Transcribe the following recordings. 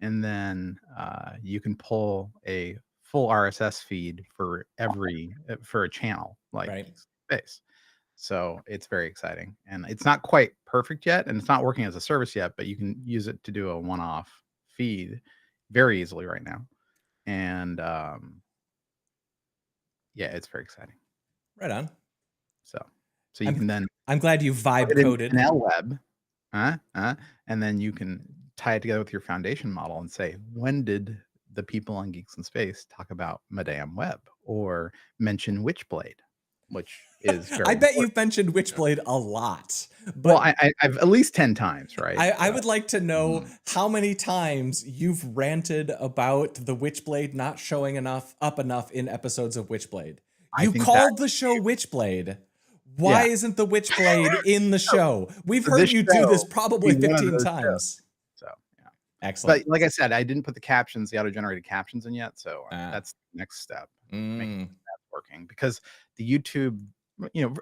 and then you can pull a full RSS feed for for a channel like Right. Space. So it's very exciting, and it's not quite perfect yet, and it's not working as a service yet, but you can use it to do a one-off feed very easily right now. And yeah, it's very exciting. Right on. So you I'm can then I'm glad you plug vibe it in coded. an LWeb, and then you can tie it together with your foundation model and say, when did the people on Geeks in Space talk about Madame Web or mention Witchblade, which is I very bet important. you've mentioned Witchblade a lot, Well, but I've at least 10 times, right? I would like to know Mhm. how many times you've ranted about the Witchblade not showing enough in episodes of Witchblade. I You think that called the show Witchblade. Why yeah. isn't the Witchblade in the show? We've So heard this you do this show probably be one of 15 those shows. times. So, yeah. Excellent. But like I said, I didn't put the auto-generated captions in yet, so Ah. that's the next step, making Mm. that working, because the YouTube,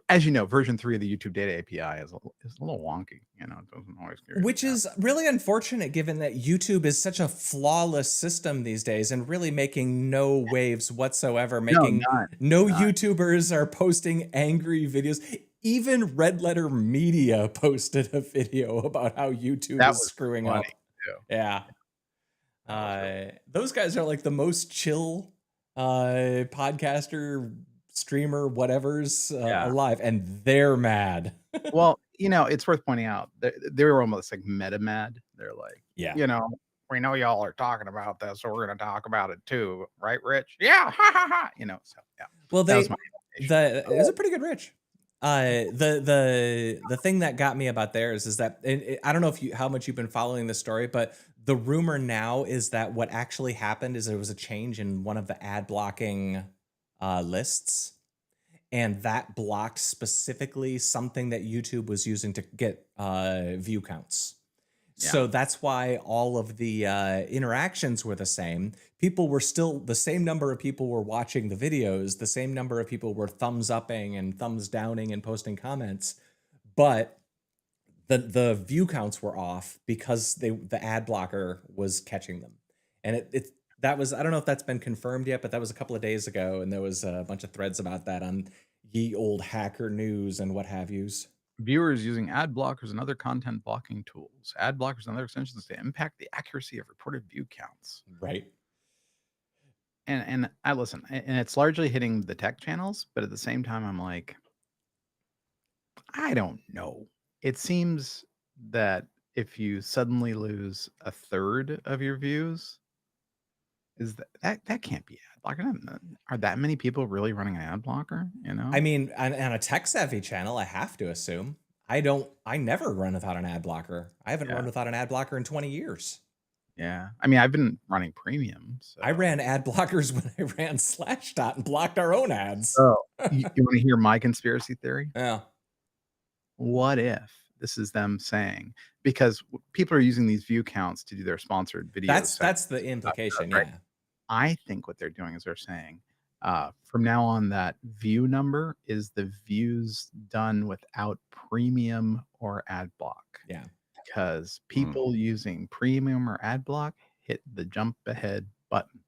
as you know, version 3 of the YouTube data API is a little wonky, it doesn't always give you Which is really unfortunate given that YouTube is such a flawless system these days and really making no waves whatsoever, no, making no YouTubers are posting angry videos. Even Red Letter Media posted a video about how YouTube that is was screwing funny up. too. Yeah. That was really Those guys are like the most chill podcaster, streamer, whatever's yeah. alive, and they're mad. Well, it's worth pointing out they were almost like meta mad. They're like, Yeah. we know y'all are talking about this, so we're going to talk about it too, right, Rich? Yeah, ha ha ha. So yeah. Well, That was my it was a pretty good Rich. The thing that got me about theirs is that I don't know how much you've been following this story, but the rumor now is that what actually happened is there was a change in one of the ad blocking lists, and that blocked specifically something that YouTube was using to get view counts. So that's why all of the interactions were the same. People were still, the same number of people were watching the videos, the same number of people were thumbs upping and thumbs downing and posting comments, but the view counts were off because the ad blocker was catching them. And that was, I don't know if that's been confirmed yet, but that was a couple of days ago, and there was a bunch of threads about that on Ye Old Hacker News and what have yous. Viewers using ad blockers and other content blocking tools. Ad blockers and other extensions to impact the accuracy of reported view counts. Right. And I listen, and it's largely hitting the tech channels, but at the same time, I'm like, I don't know. It seems that if you suddenly lose a third of your views, is that can't be ad blocker? Are that many people really running an ad blocker? I mean, on a tech savvy channel, I have to assume. I never run without an ad blocker. I haven't run without an ad blocker in 20 years. Yeah. I mean, I've been running premium. So. I ran ad blockers when I ran Slashdot and blocked our own ads. Oh, you want to hear my conspiracy theory? Yeah. What if this is them saying, because people are using these view counts to do their sponsored videos. That's the implication, right? Yeah. I think what they're doing is they're saying, from now on, that view number is the views done without premium or ad block. Yeah. Because people using premium or ad block hit the jump ahead button.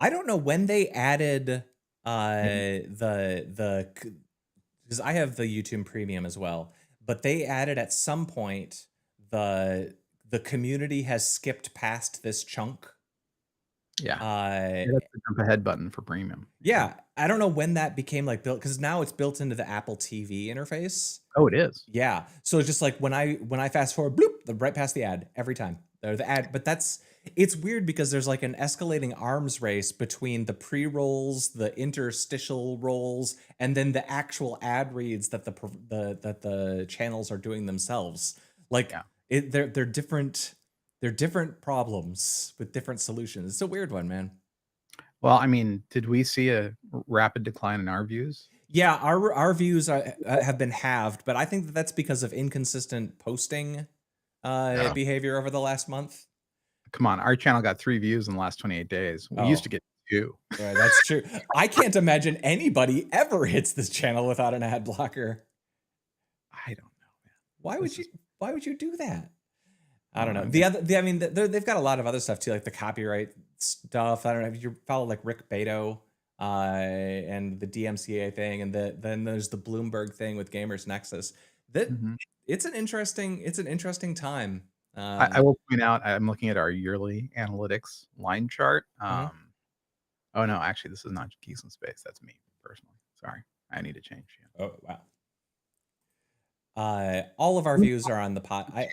I don't know when they added because I have the YouTube Premium as well, but they added at some point the community has skipped past this chunk. Yeah. That's the jump ahead button for premium. Yeah. I don't know when that became like built, because now it's built into the Apple TV interface. Oh, it is. Yeah. So it's just like when I fast forward, bloop, right past the ad every time. Or the ad, but it's weird because there's like an escalating arms race between the pre-rolls, the interstitial rolls, and then the actual ad reads that the channels are doing themselves. Like they're different. They're different problems with different solutions. It's a weird one, man. Well, I mean, did we see a rapid decline in our views? Yeah, our views have been halved, but I think that's because of inconsistent posting behavior over the last month. Come on, our channel got 3 views in the last 28 days. We used to get 2. Yeah, that's true. I can't imagine anybody ever hits this channel without an ad blocker. I don't know, man. Why would you do that? I don't know. I mean, they've got a lot of other stuff too, like the copyright stuff. I don't know if you follow like Rick Beto and the DMCA thing, and then there's the Bloomberg thing with Gamers Nexus. That it's an interesting time. I will point out, I'm looking at our yearly analytics line chart. Oh no, actually, this is not Geeks in Space. That's me personally. Sorry, I need to change. Yeah. Oh wow. All of our views are on the podcast.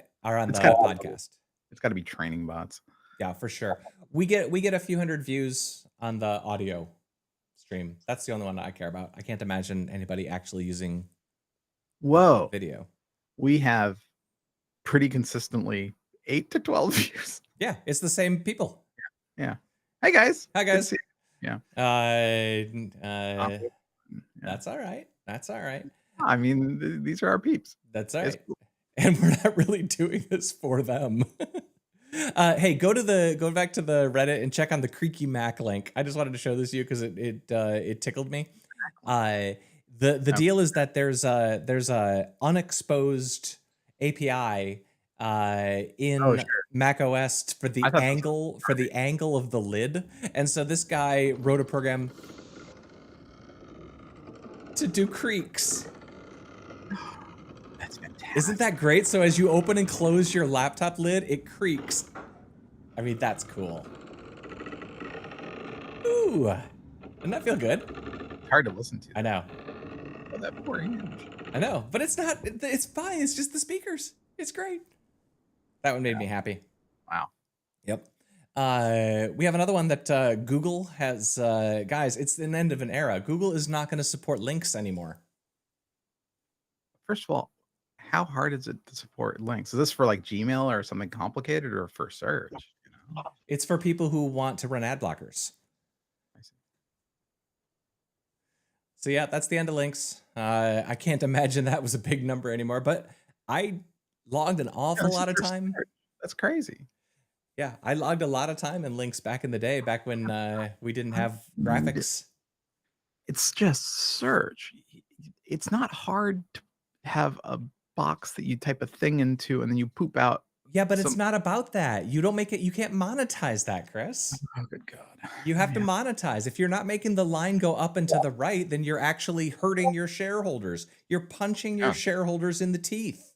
It's got to be training bots. Yeah, for sure. We get a few hundred views on the audio stream. That's the only one I care about. I can't imagine anybody actually using video. We have pretty consistently 8 to 12 views. Yeah, it's the same people. Yeah. Hey guys. Hi guys. Yeah. That's all right. That's all right. I mean, these are our peeps. That's all right. Cool. And we're not really doing this for them. Hey, go back to the Reddit and check on the Creaky Mac link. I just wanted to show this to you because it tickled me. The deal is that there's a unexposed API in Mac OS for the angle of the lid, and so this guy wrote a program to do creaks. That's fantastic. Isn't that great? So as you open and close your laptop lid, it creaks. I mean, that's cool. Ooh, doesn't that feel good? It's hard to listen to. I know. Oh, that poor image. I know, but it's not. It's fine. It's just the speakers. It's great. That one made me happy. Wow. Yep. We have another one that Google has. Guys, it's the end of an era. Google is not going to support Lynx anymore. First of all, how hard is it to support Lynx? Is this for like Gmail or something complicated, or for search? You know? It's for people who want to run ad blockers. I see. So yeah, that's the end of Lynx. I can't imagine that was a big number anymore, but I logged an awful lot of time. That's crazy. Yeah, I logged a lot of time in Lynx back in the day, back when we didn't have graphics. It's just search. It's not hard to have a box that you type a thing into and then you poop out. Yeah, but it's not about that. You don't make it. You can't monetize that, Chris. Oh, good God. You have to monetize. If you're not making the line go up and to the right, then you're actually hurting your shareholders. You're punching your shareholders in the teeth.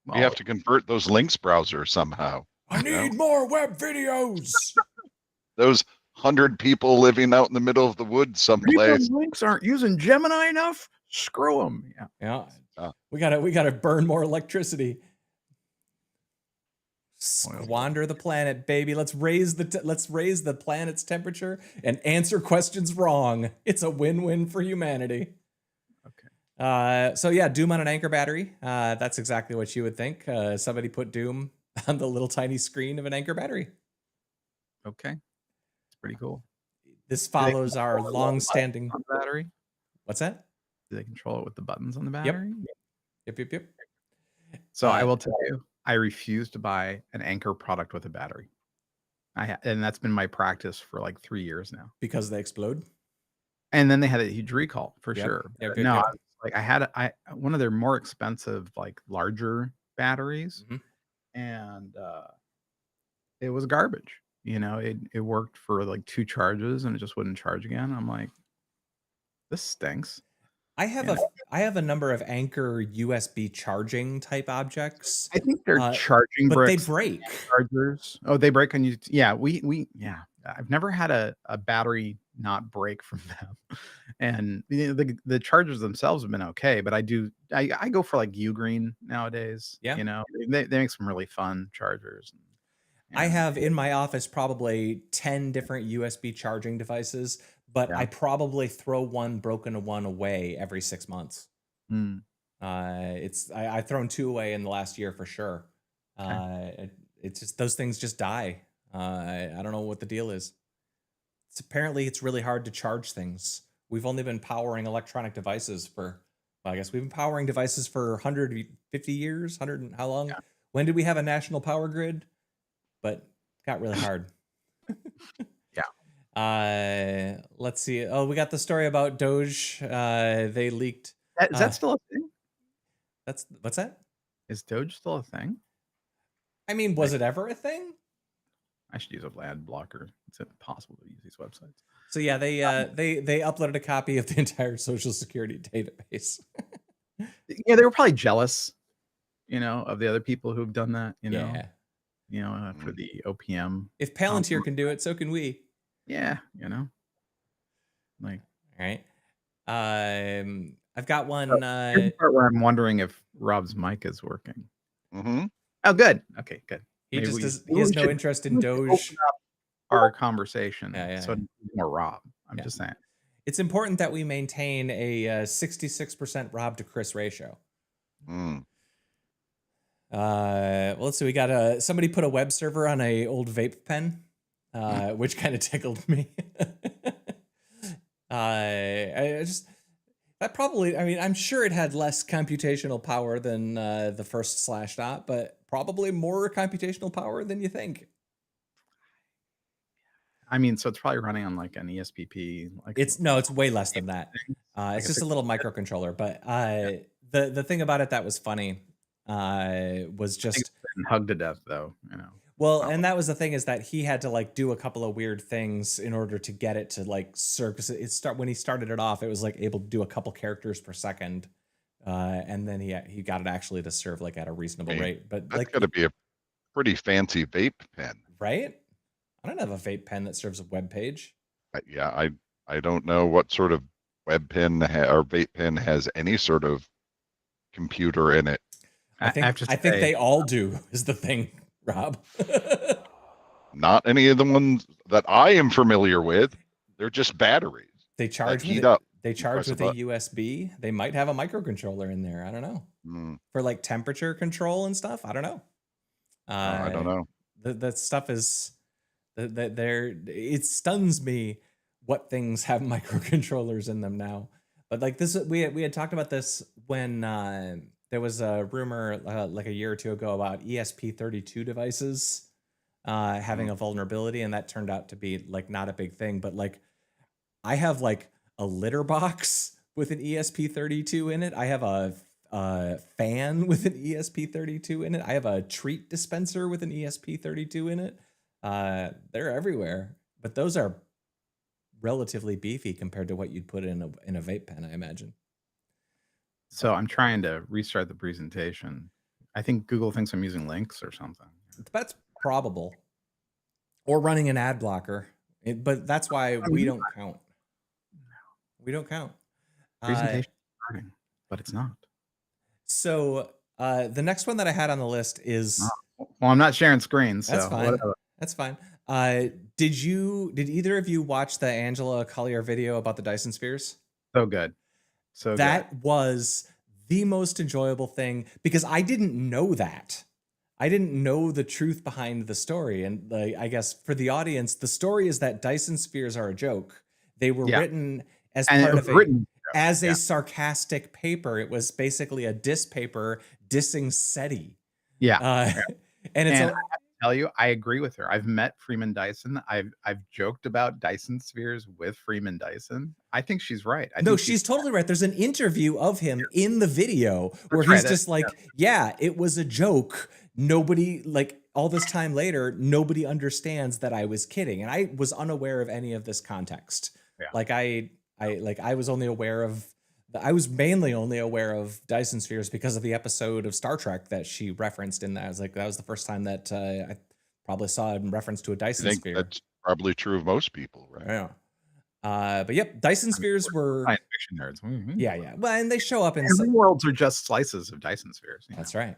Well, you have to convert those Lynx browsers somehow. I need more web videos. Those 100 people living out in the middle of the woods someplace. Lynx aren't using Gemini enough. Screw them. Yeah. We gotta burn more electricity. Squander the planet, baby. Let's raise the planet's temperature and answer questions wrong. It's a win-win for humanity. Okay. So yeah, Doom on an Anker battery. That's exactly what you would think. Somebody put Doom on the little tiny screen of an Anker battery. Okay. It's pretty cool. This follows our long-standing battery. What's that? Do they control it with the buttons on the battery? Yep. So I will tell you, I refuse to buy an Anker product with a battery. And that's been my practice for like 3 years now. Because they explode? And then they had a huge recall for sure. Yep. Like I had one of their more expensive, like larger batteries, and it was garbage. You know, it worked for like 2 charges and it just wouldn't charge again. I'm like, this stinks. I have a number of Anker USB charging type objects. I think they're charging but bricks. They break. Chargers. Oh, they break on you. Yeah, I've never had a battery not break from them. And you know, the chargers themselves have been okay, but I go for like Ugreen nowadays. Yeah. You know, they make some really fun chargers. I have in my office probably 10 different USB charging devices, but I probably throw one broken one away every 6 months. I've thrown 2 away in the last year for sure. It's just those things just die. I don't know what the deal is. Apparently it's really hard to charge things. We've only been powering electronic devices for, well, I guess we've been powering devices for 150 years, 100, how long? Yeah. When did we have a national power grid? But it got really hard. Let's see. Oh, we got the story about Doge. They leaked. Is that still a thing? What's that? Is Doge still a thing? I mean, was it ever a thing? I should use a ad blocker. It's impossible to use these websites. So yeah, they uploaded a copy of the entire Social Security database. Yeah, they were probably jealous, of the other people who've done that. Yeah. For the OPM. If Palantir can do it, so can we. Yeah, like. All right. I've got one. Here's the part where I'm wondering if Rob's mic is working. Mm-hmm. Oh, good. Okay, good. He has no interest in Doge. Our conversation. Yeah. So more Rob. I'm just saying. It's important that we maintain a 66% Rob to Chris ratio. Well, let's see. We got somebody put a web server on a old vape pen, which kind of tickled me. I'm sure it had less computational power than the first Slashdot, but probably more computational power than you think. I mean, so it's probably running on like an ESPP. It's way less than that. It's just a little microcontroller. But the thing about it that was funny was just hugged to death, though. Well, and that was the thing, is that he had to like do a couple of weird things in order to get it to like serve. Because when he started it off, it was like able to do a couple characters per second, and then he got it actually to serve like at a reasonable rate. But that's like, got to be a pretty fancy vape pen, right? I don't have a vape pen that serves a web page. Yeah, I don't know what sort of web pen or vape pen has any sort of computer in it. I think they all do, is the thing, Rob. Not any of the ones that I am familiar with. They're just batteries. They charge with a USB. They might have a microcontroller in there. I don't know. For like temperature control and stuff. I don't know. I don't know. That stuff is it stuns me what things have microcontrollers in them now. But like this, we had talked about this when there was a rumor like a year or two ago about ESP32 devices having a vulnerability, and that turned out to be like not a big thing. But like, I have like a litter box with an ESP32 in it. I have a fan with an ESP32 in it. I have a treat dispenser with an ESP32 in it. They're everywhere, but those are relatively beefy compared to what you'd put in a vape pen, I imagine. So I'm trying to restart the presentation. I think Google thinks I'm using Lynx or something. That's probable. Or running an ad blocker. But that's why we don't count. We don't count. Presentation is starting, but it's not. So the next one that I had on the list is... Well, I'm not sharing screens, so that's fine. whatever. That's fine. Did either of you watch the Angela Collier video about the Dyson Spheres? So good. So that was the most enjoyable thing, because I didn't know that. I didn't know the truth behind the story. And like, I guess for the audience, the story is that Dyson Spheres are a joke. They were written as part of a sarcastic paper. It was basically a diss paper dissing SETI. Yeah. And I have to tell you, I agree with her. I've met Freeman Dyson. I've joked about Dyson Spheres with Freeman Dyson. I think she's right. No, she's totally right. There's an interview of him in the video where he's just like, yeah, it was a joke. Nobody, like, all this time later, nobody understands that I was kidding. And I was unaware of any of this context. Yeah. Like I was mainly only aware of Dyson Spheres because of the episode of Star Trek that she referenced in that. I was like, that was the first time that I probably saw in reference to a Dyson Sphere. That's probably true of most people, right? Yeah. But yep, Dyson Spheres were science fiction nerds. Mm-hmm. Yeah. Well, and they show up in some worlds are just slices of Dyson Spheres. That's right.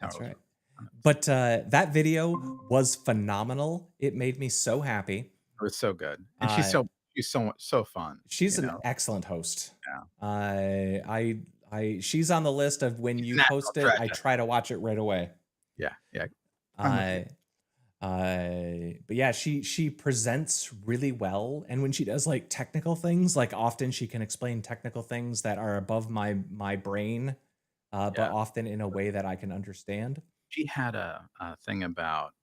That's right. But that video was phenomenal. It made me so happy. It was so good, and she's so fun. She's an excellent host. Yeah. She's on the list of when you post it, I try to watch it right away. Yeah. But yeah, she presents really well, and when she does like technical things, like often she can explain technical things that are above my brain, but often in a way that I can understand. She had a thing about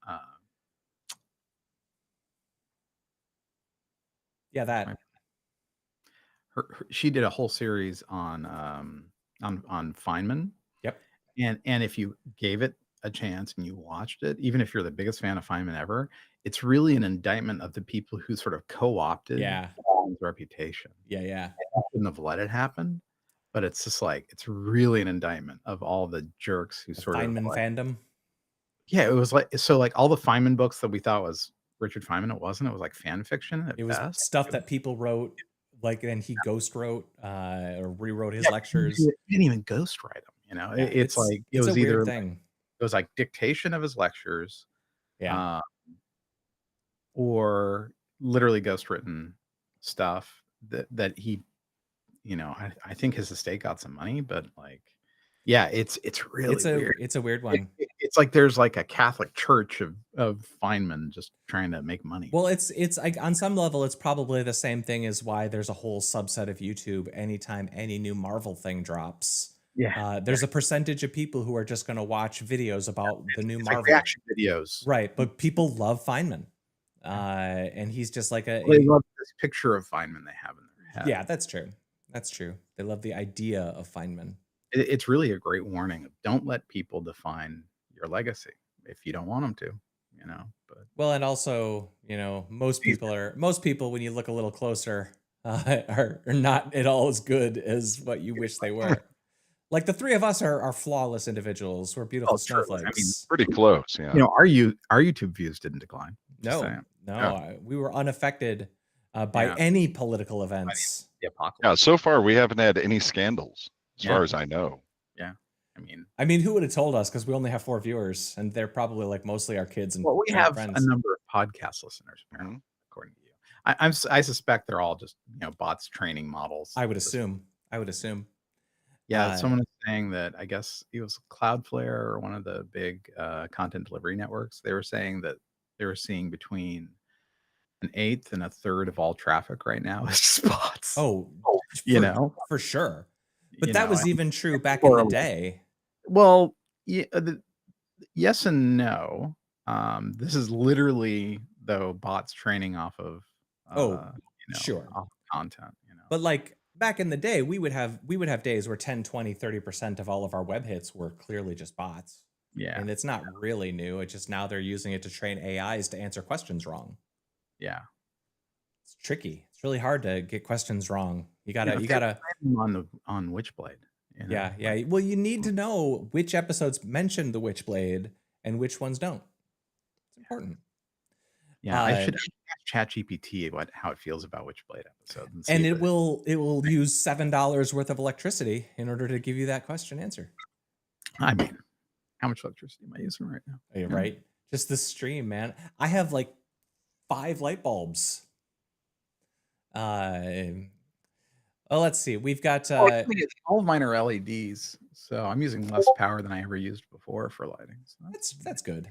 she did a whole series on Feynman. Yep. And if you gave it a chance and you watched it, even if you're the biggest fan of Feynman ever, it's really an indictment of the people who sort of co-opted Feynman's reputation. Yeah. I shouldn't have let it happen, but it's just like it's really an indictment of all the jerks who The sort Feynman of fandom. Yeah, it was like so like all the Feynman books that we thought was Richard Feynman, it wasn't. It was like fan fiction at It was best. stuff that people wrote, like, and he ghost wrote or rewrote his Yeah, lectures. he didn't even ghostwrite them. You know, Yeah, it's like it it's was a either weird like, thing. it was like dictation of his lectures, Yeah. or literally ghostwritten stuff that he, you know, I think his estate got some money, but like, yeah, it's really weird. It's a weird one. It's like there's like a Catholic church of Feynman just trying to make money. Well, it's like on some level, it's probably the same thing as why there's a whole subset of YouTube. Anytime any new Marvel thing drops, Yeah, there's a percentage of people who are just going to watch videos about the new it's Marvel like reaction videos. Right, but people love Feynman, and he's just like They love this picture of Feynman they have in their head. Yeah, that's true. That's true. They love the idea of Feynman. It's really a great warning of don't let people define your legacy if you don't want them to, you know. But Well, and also, you know, most people, when you look a little closer, are not at all as good as what you wish they were. Like the three of us are flawless individuals. We're beautiful true. snowflakes. I mean, Pretty close, yeah. you know, our YouTube views didn't decline. Just saying. We were unaffected by any political events. The apocalypse. Yeah, so far we haven't had any scandals, as far as I know. Yeah. I mean, who would have told us? Because we only have 4 viewers, and they're probably like mostly our kids and we have friends. a number of podcast listeners, apparently, according to you. I suspect they're all just, you know, bots training models. I would assume. Yeah, someone is saying that I guess it was Cloudflare or one of the big content delivery networks. They were saying that they were seeing between an eighth and a third of all traffic right now is just bots. You know, for sure. But that was even true back in the day. Well, yeah, yes and no. This is literally though bots training off of sure, off content. You know, but like back in the day, we would have days where 10, 20, 30% of all of our web hits were clearly just bots. Yeah, and it's not really new. It's just now they're using it to train AIs to answer questions wrong. Yeah, it's tricky. It's really hard to get questions wrong. You gotta on Witchblade. You know? Yeah. Well, you need to know which episodes mention the Witchblade and which ones don't. It's important. Yeah, I should ask ChatGPT how it feels about Witchblade episodes, and it will use $7 worth of electricity in order to give you that question answer. I mean, how much electricity am I using right now? Are you right? Just the stream, man. I have like 5 light bulbs. Well, let's see. We've got all of mine are LEDs, so I'm using less power than I ever used before for lighting. So that's good.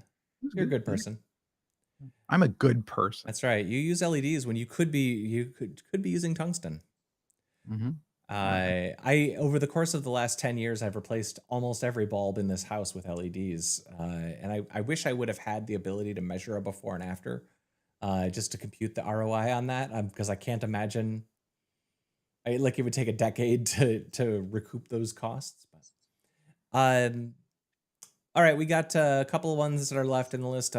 You're a good person. I'm a good person. That's right. You use LEDs when you could be using tungsten. Mm-hmm. I over the course of the last 10 years, I've replaced almost every bulb in this house with LEDs, and I wish I would have had the ability to measure a before and after, just to compute the ROI on that, because I can't imagine. It would take a decade to recoup those costs. All right, we got a couple of ones that are left in the list.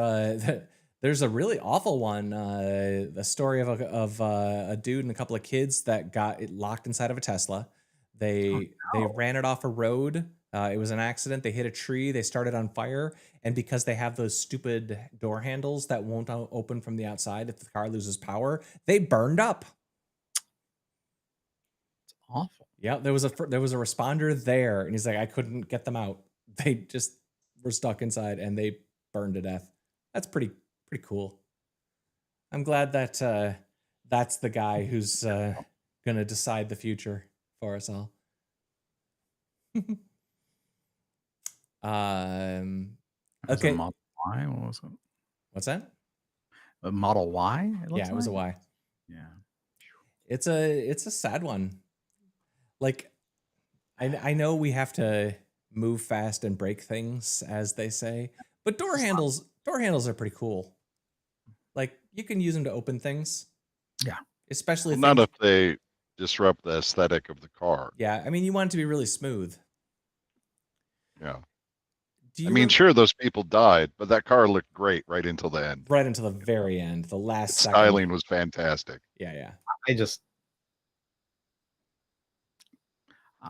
There's a really awful one, the story of a dude and a couple of kids that got locked inside of a Tesla. They ran it off a road. It was an accident. They hit a tree. They started on fire, and because they have those stupid door handles that won't open from the outside if the car loses power, they burned up. Awful. Yeah, there was a responder there, and he's like, I couldn't get them out. They just were stuck inside, and they burned to death. That's pretty cool. I'm glad that that's the guy who's gonna decide the future for us all. Okay. Model Y? What was it? What's that? A Model Y? It was a Y. Yeah. It's a sad one. Like, I know we have to move fast and break things, as they say, but door handles are pretty cool. Like, you can use them to open things. Yeah. Especially not if they disrupt the aesthetic of the car. Yeah, I mean, you want it to be really smooth. Yeah. Do I you mean, sure, those people died, but that car looked great right until the end. right until the very end, the last Its second? styling was fantastic. Yeah.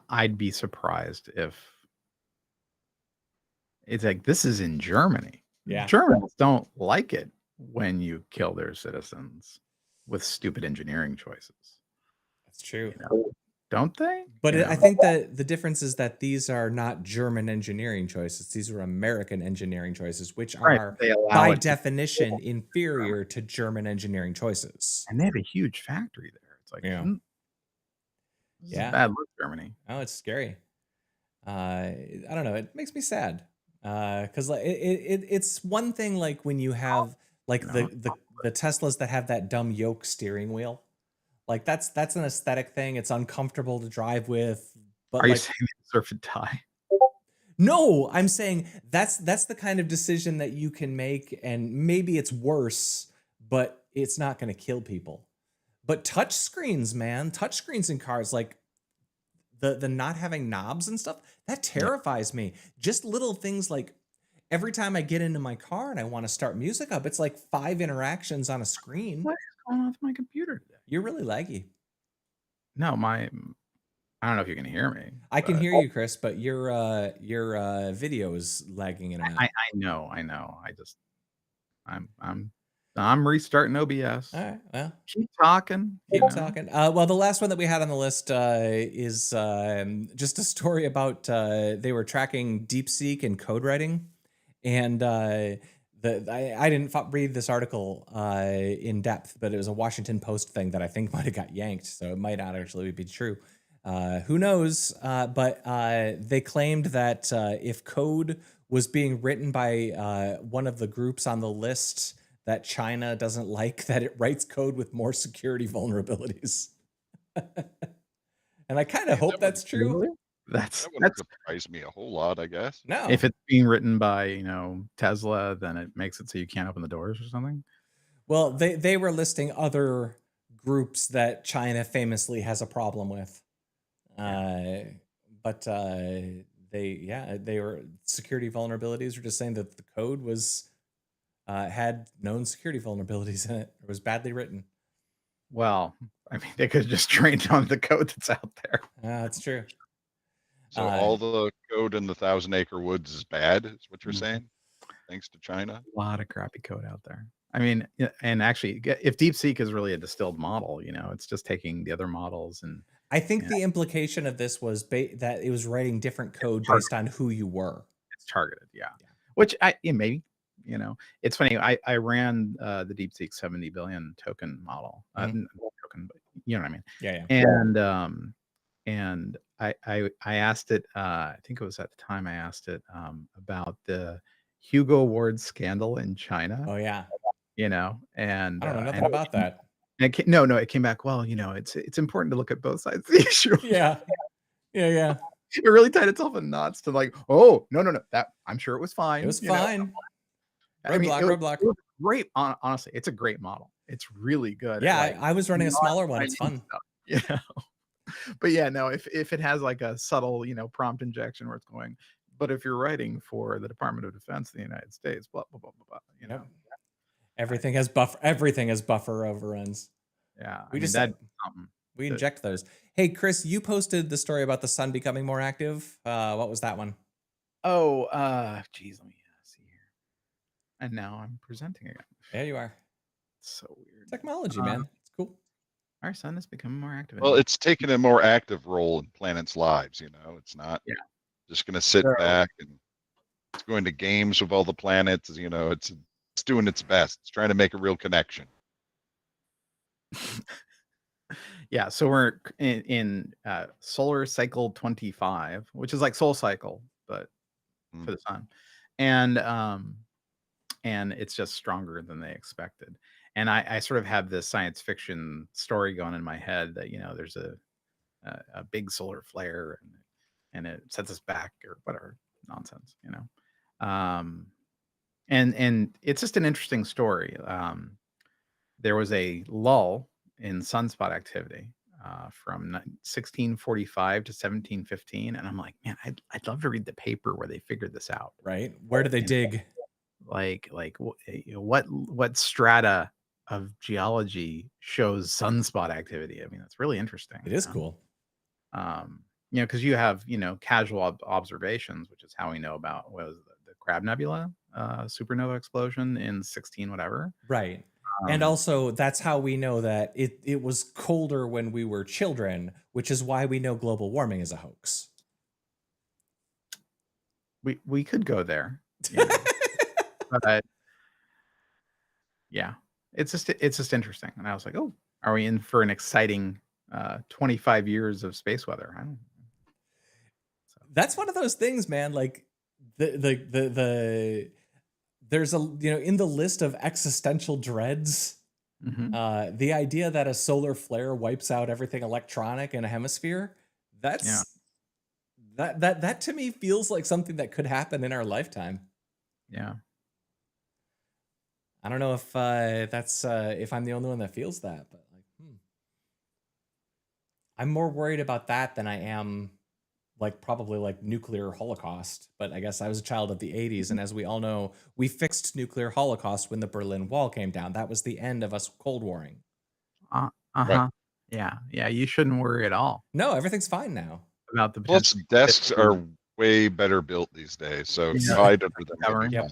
I'd be surprised if it's like, this is in Germany. Yeah. Germans don't like it when you kill their citizens with stupid engineering choices. That's true. Don't they? But I think that the difference is that these are not German engineering choices. These are American engineering choices, which are by definition inferior to German engineering choices. And they have a huge factory there. It's like, yeah, this is bad look, Germany. Oh, it's scary. I don't know. It makes me sad because like it's one thing like when you have like the Teslas that have that dumb yoke steering wheel. Like that's an aesthetic thing. It's uncomfortable to drive with. But are you saying they deserve to die? No, I'm saying that's the kind of decision that you can make, and maybe it's worse, but it's not going to kill people. But touch screens, man, touch screens in cars, like the not having knobs and stuff, that terrifies me. Just little things like every time I get into my car and I want to start music up, it's like 5 interactions on a screen. What is going on with my computer today? You're really laggy. No, I don't know if you can hear me. I can hear you, Chris, but your video is lagging in and out. I know. I'm restarting OBS. All right, well, keep talking. Keep talking. Well, the last one that we had on the list is just a story about they were tracking DeepSeek and code writing, and I didn't read this article in depth, but it was a Washington Post thing that I think might have got yanked, so it might not actually be true. Who knows? But they claimed that if code was being written by one of the groups on the list, that China doesn't like that it writes code with more security vulnerabilities. And I kind of hope that's true. That wouldn't surprise me a whole lot, I guess. No. If it's being written by, Tesla, then it makes it so you can't open the doors or something. Well, they were listing other groups that China famously has a problem with. But they were security vulnerabilities were just saying that the code was had known security vulnerabilities in it. It was badly written. Well, I mean, they could have just trained on the code that's out there. That's true. So all the code in the 1,000 Acre Woods is bad, is what you're saying? Thanks to China? A lot of crappy code out there. I mean, and actually, if DeepSeek is really a distilled model, it's just taking the other models. And I think the implication of this was that it was writing different code based on who you were. It's targeted, yeah. Which maybe, it's funny. I ran the DeepSeek 70 billion token model, token, but you know what I mean? Yeah. And I asked it. I think it was at the time I asked it about the Hugo Award scandal in China. Oh yeah. And I don't know nothing about that. It came back. Well, it's important to look at both sides of the issue. Yeah. It really tied itself in knots to like, oh no, that I'm sure it was fine. It was fine. Roadblock. It was great. Honestly, it's a great model. It's really good. Yeah, I was running a smaller one. It's fun. But yeah, no, if it has like a subtle, prompt injection where it's going, but if you're writing for the Department of Defense of the United States, blah blah blah blah blah, everything has buffer overruns. Yeah, we inject those. Hey, Chris, you posted the story about the sun becoming more active. What was that one? Oh, geez, let me see here. And now I'm presenting again. Yeah, you are. It's so weird. Technology, man. It's cool. Our sun is becoming more active. Well, it's taking a more active role in planets' lives. It's not just going to sit back, and it's going to games with all the planets. It's doing its best. It's trying to make a real connection. Yeah, so we're in solar cycle 25, which is like Soul Cycle, but for the sun, and it's just stronger than they expected. And I sort of have this science fiction story going in my head that there's a big solar flare and it sets us back or whatever nonsense, and it's just an interesting story. There was a lull in sunspot activity from 1645 to 1715, and I'm like, man, I'd love to read the paper where they figured this out. Right? Where do they dig? What strata of geology shows sunspot activity? I mean, that's really interesting. It is cool. Because you have casual observations, which is how we know about what was the Crab Nebula supernova explosion in 16 whatever. Right. And also, that's how we know that it was colder when we were children, which is why we know global warming is a hoax. We could go there, but yeah, it's just interesting. And I was like, oh, are we in for an exciting 25 years of space weather? I don't know. That's one of those things, man. Like the there's a in the list of existential dreads. Mm-hmm. The idea that a solar flare wipes out everything electronic in a hemisphere, that to me feels like something that could happen in our lifetime. Yeah. I don't know if that's if I'm the only one that feels that, but like, I'm more worried about that than I am probably nuclear holocaust. But I guess I was a child of the 80s, and as we all know, we fixed nuclear holocaust when the Berlin Wall came down. That was the end of us Cold Warring. Right. Yeah. You shouldn't worry at all. No, everything's fine now. About the Plus, desks are way better built these days, so if you hide under them. Yep.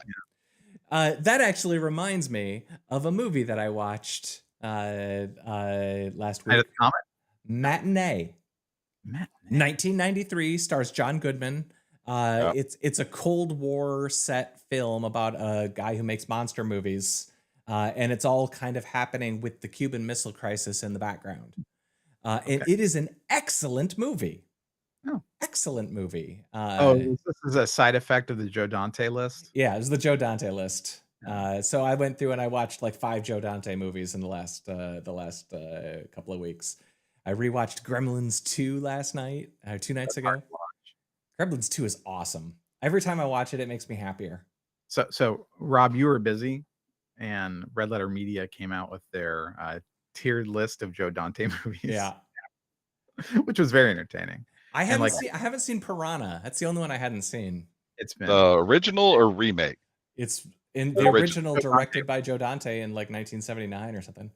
That actually reminds me of a movie that I watched last week. Matinee. 1993, stars John Goodman. It's a Cold War set film about a guy who makes monster movies, and it's all kind of happening with the Cuban Missile Crisis in the background. And it is an excellent movie. Oh. Excellent movie. This is a side effect of the Joe Dante list? Yeah, it was the Joe Dante list. So I went through and I watched 5 Joe Dante movies in the last couple of weeks. I rewatched Gremlins 2 last night, 2 nights ago. Gremlins 2 is awesome. Every time I watch it, it makes me happier. So Rob, you were busy, and Red Letter Media came out with their tiered list of Joe Dante movies. Yeah, which was very entertaining. I haven't seen Piranha. That's the only one I hadn't seen. It's been the original or remake. It's in the original, directed by Joe Dante in 1979 or something.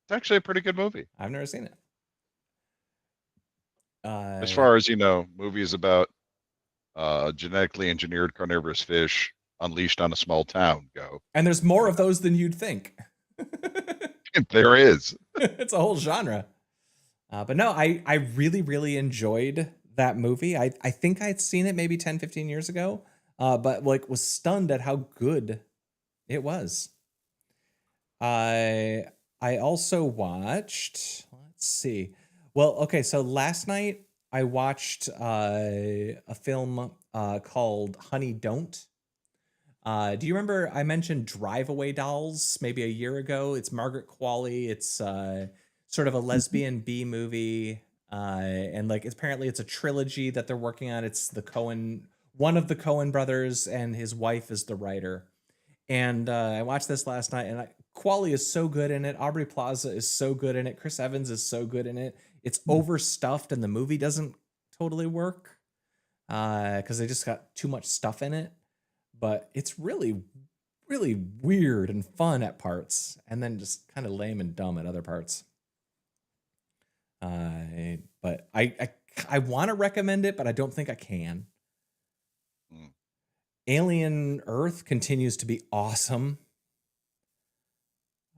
It's actually a pretty good movie. I've never seen it. As far as movies about genetically engineered carnivorous fish unleashed on a small town go. And there's more of those than you'd think. There is. It's a whole genre. But no, I really, really enjoyed that movie. I think I'd seen it maybe 10, 15 years ago, but was stunned at how good it was. I also watched, let's see. Well, okay, so last night I watched a film called Honey Don't. Do you remember I mentioned Drive Away Dolls maybe a year ago? It's Margaret Qualley. It's sort of a lesbian B movie. And apparently it's a trilogy that they're working on. It's one of the Coen brothers, and his wife is the writer. And I watched this last night, and Qualley is so good in it. Aubrey Plaza is so good in it. Chris Evans is so good in it. It's overstuffed, and the movie doesn't totally work because they just got too much stuff in it. But it's really, really weird and fun at parts, and then just kind of lame and dumb at other parts. But I want to recommend it, but I don't think I can. Alien Earth continues to be awesome.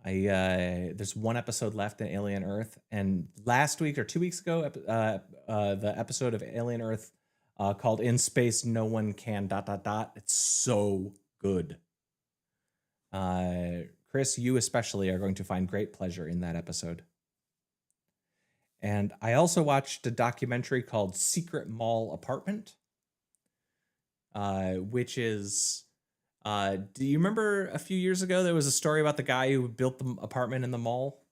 There's one episode left in Alien Earth, and last week or 2 weeks ago, the episode of Alien Earth called In Space No One Can ... It's so good. Chris, you especially are going to find great pleasure in that episode. And I also watched a documentary called Secret Mall Apartment, which is, do you remember a few years ago there was a story about the guy who built the apartment in the mall?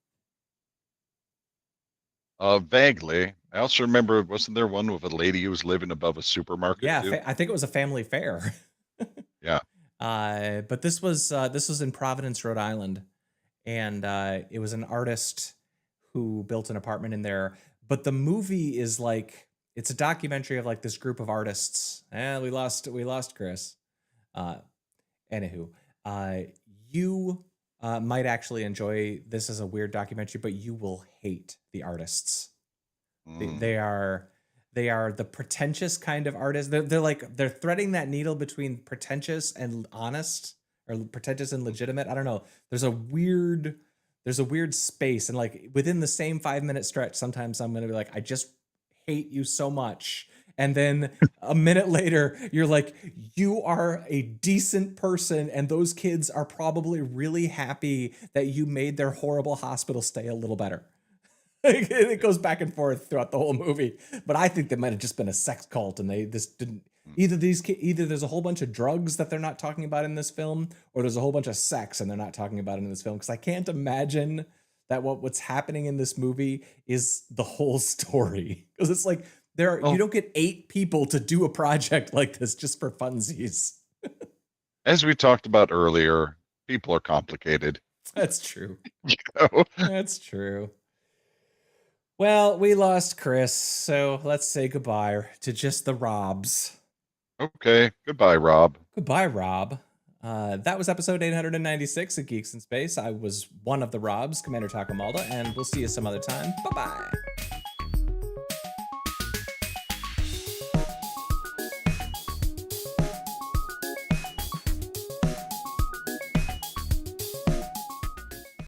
Vaguely. I also remember, wasn't there one with a lady who was living above a supermarket? Yeah, too? I think it was a family fair. Yeah. But this was in Providence, Rhode Island, and it was an artist who built an apartment in there. but the movie is like, it's a documentary of like this group of artists. And we lost Chris. Anywho, you might actually enjoy this as a weird documentary, but you will hate the artists. They are the pretentious kind of artists. They're threading that needle between pretentious and honest, or pretentious and legitimate. I don't know. There's a weird space, and like within the same 5-minute stretch, sometimes I'm gonna be like, I just hate you so much. And then a minute later, you're like, you are a decent person, and those kids are probably really happy that you made their horrible hospital stay a little better. It goes back and forth throughout the whole movie. But I think they might have just been a sex cult, and they just didn't. Either there's a whole bunch of drugs that they're not talking about in this film, or there's a whole bunch of sex and they're not talking about it in this film. Because I can't imagine that what's happening in this movie is the whole story. Because it's like, you don't get 8 people to do a project like this just for funsies. As we talked about earlier, people are complicated. That's true. You know? That's true. Well, we lost Chris, so let's say goodbye to just the Robs. Okay, goodbye, Rob. Goodbye, Rob. That was episode 896 of Geeks in Space. I was one of the Robs, Commander Takamalda, and we'll see you some other time. Bye-bye.